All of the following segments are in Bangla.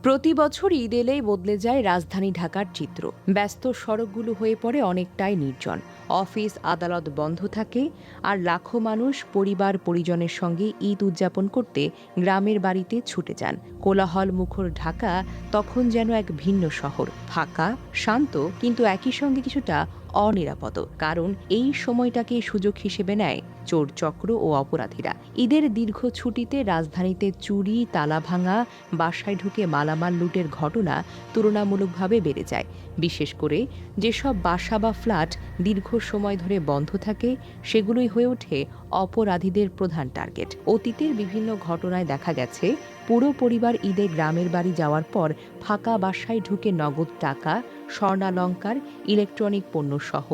প্রতি বছর ঈদ এলেই বদলে যায় রাজধানী ঢাকার চিত্র। ব্যস্ত সড়কগুলো হয়ে পড়ে অনেকটাই নির্জন। অফিস আদালত বন্ধ থাকে, আর লাখো মানুষ পরিবার পরিজনের সঙ্গে ঈদ উদযাপন করতে গ্রামের বাড়িতে ছুটে যান। কোলাহল মুখর ঢাকা তখন যেন এক ভিন্ন শহর, ফাঁকা শান্ত, কিন্তু একই সঙ্গে কিছুটা অনিরাপদ। কারণ এই সময়টাকে সুযোগ হিসেবে নেয় চোর চক্র ও অপরাধীরা। ঈদের দীর্ঘ ছুটিতে রাজধানীতে চুরি, তালা ভাঙা, বাসায় ঢুকে মালামাল লুটের ঘটনা তুলনামূলকভাবে বেড়ে যায়। বিশেষ করে যেসব বাসা বা ফ্ল্যাট দীর্ঘ সময় ধরে বন্ধ থাকে, সেগুলোই হয়ে ওঠে অপরাধীদের প্রধান টার্গেট। অতীতের বিভিন্ন ঘটনায় দেখা গেছে, পুরো পরিবার ঈদে গ্রামের বাড়ি যাওয়ার পর ফাঁকা বাসায় ঢুকে নগদ টাকা, স্বর্ণালংকার, ইলেকট্রনিক পণ্যসহ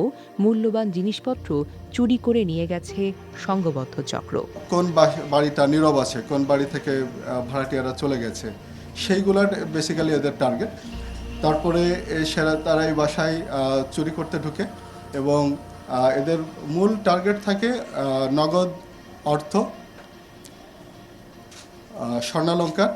মূল্যবান জিনিসপত্র চুরি করে নিয়ে গেছে সংঘবদ্ধ চক্র। কোন বাড়িটা নীরব আছে, কোন বাড়ি থেকে ভাড়াটিয়ারা চলে গেছে, সেইগুলার বেসিক্যালি এদের টার্গেট। তারপরে তারা এই বাসায় চুরি করতে ঢুকে এবং এদের মূল টার্গেট থাকে নগদ অর্থ, স্বর্ণালংকার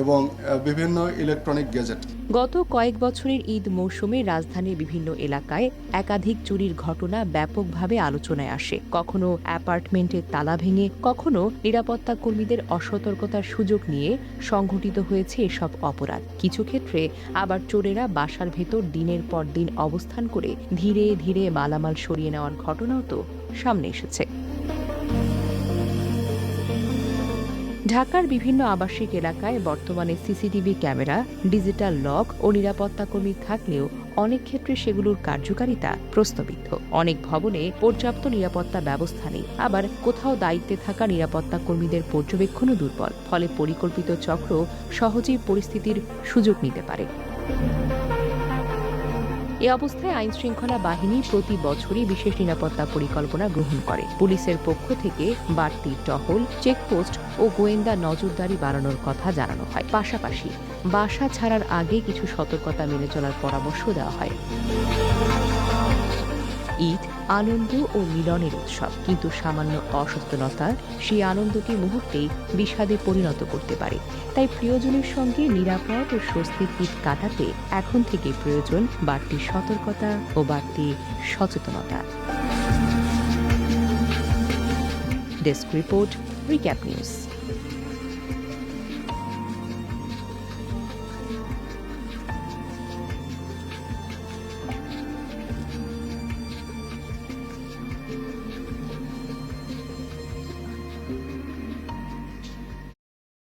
এবং বিভিন্ন ইলেকট্রনিক গ্যাজেট। গত কয়েক বছরের ঈদ মৌসুমে রাজধানীর বিভিন্ন এলাকায় একাধিক চুরির ঘটনা ব্যাপকভাবে আলোচনায় আসে। কখনো অ্যাপার্টমেন্টের তালা ভেঙে, কখনো নিরাপত্তা কর্মীদের অসতর্কতার সুযোগ নিয়ে সংঘটিত হয়েছে এসব অপরাধ। কিছু ক্ষেত্রে আবার চোরেরা বাসার ভেতর দিনের পর দিন অবস্থান করে ধীরে ধীরে মালামাল সরিয়ে নেওয়ার ঘটনাও তো সামনে এসেছে। ঢাকার বিভিন্ন আবাসিক এলাকায় বর্তমানে সিসিটিভি ক্যামেরা, ডিজিটাল লক ও নিরাপত্তাকর্মী থাকলেও অনেক ক্ষেত্রে সেগুলোর কার্যকারিতা প্রশ্নবিদ্ধ। অনেক ভবনে পর্যাপ্ত নিরাপত্তা ব্যবস্থা নেই, আবার কোথাও দায়িত্বে থাকা নিরাপত্তা কর্মীদের পর্যবেক্ষণও দুর্বল। ফলে পরিকল্পিত চক্র সহজেই পরিস্থিতির সুযোগ নিতে পারে। এ অবস্থায় আইনশৃঙ্খলা বাহিনী প্রতি বছরই বিশেষ নিরাপত্তা পরিকল্পনা গ্রহণ করে। পুলিশের পক্ষ থেকে বাড়তি টহল, চেকপোস্ট ও গোয়েন্দা নজরদারি বাড়ানোর কথা জানানো হয়। পাশাপাশি বাসা ছাড়ার আগে কিছু সতর্কতা মেনে চলার পরামর্শ দেওয়া হয়। ঈদ আনন্দ ও মিলনের উৎসব, কিন্তু সামান্য অসচেতনতা সেই আনন্দকে মুহূর্তেই বিষাদে পরিণত করতে পারে। তাই প্রিয়জনের সঙ্গে নিরাপদ ও স্বস্তির ঈদ কাটাতে এখন থেকে প্রয়োজন বাড়তি সতর্কতা ও বাড়তি সচেতনতা। Desk report, recap news.